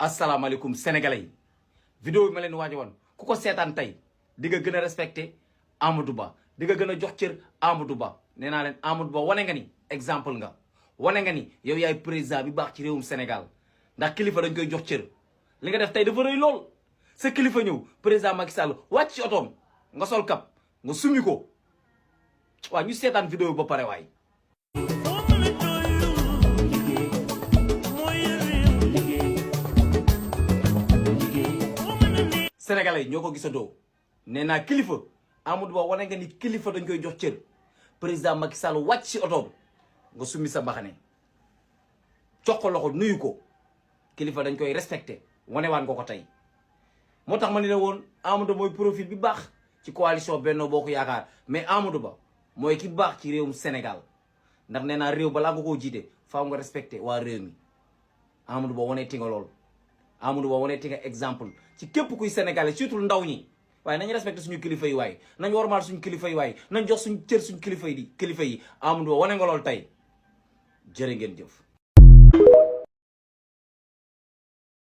asalaamaaleykum sénégalais yi vidéo bi ma leen waaje woon ku ko seetaan tey di nga gën a respecté Amadou Ba di nga gën a jox cër Amadou Ba nee naa leen Amadou Ba wane nga ni exemple nga wane nga ni yow yaay président bi baax ci réewum Sénégal ndax kilifa dañ koy jox cër li nga def tey dafa rëy lool sa kilifa ñëw président Macky Sall wàcc ci otoom nga sol kap nga summi ko waaw ñu seetaan vidéo bi ba pare waay. Sénégalais yi ñoo ko gisandoo nee naa kilifa Amadou Ba wane nga ni kilifa dañ koy jox cër président Macky Sall wàcc ci otoom nga summi sa mbaxane jox ko loxo nuyu ko kilifa dañ koy respecté wanewaan nga ko tey moo tax ma ne woon Amadou mooy profil bi baax ci coalition Benno Bokk Yaakaar mais Amadou Ba mooy ki baax ci réewum Sénégal ndax nee naa réew balaa nga koo jiite faaw nga respecté waa réew mi Amadou Ba wane ti nga lool Amadou Ba wane ti nga exemple ci képp kuy sénégalais surtout ndaw ñi waaye nañ respecté suñu kilifa yi waaye nañ warmaal suñu kilifa yi waaye nañ jox suñu cër suñu kilifa yi Amadou Ba wane nga lool tey jërë ngeen jëf.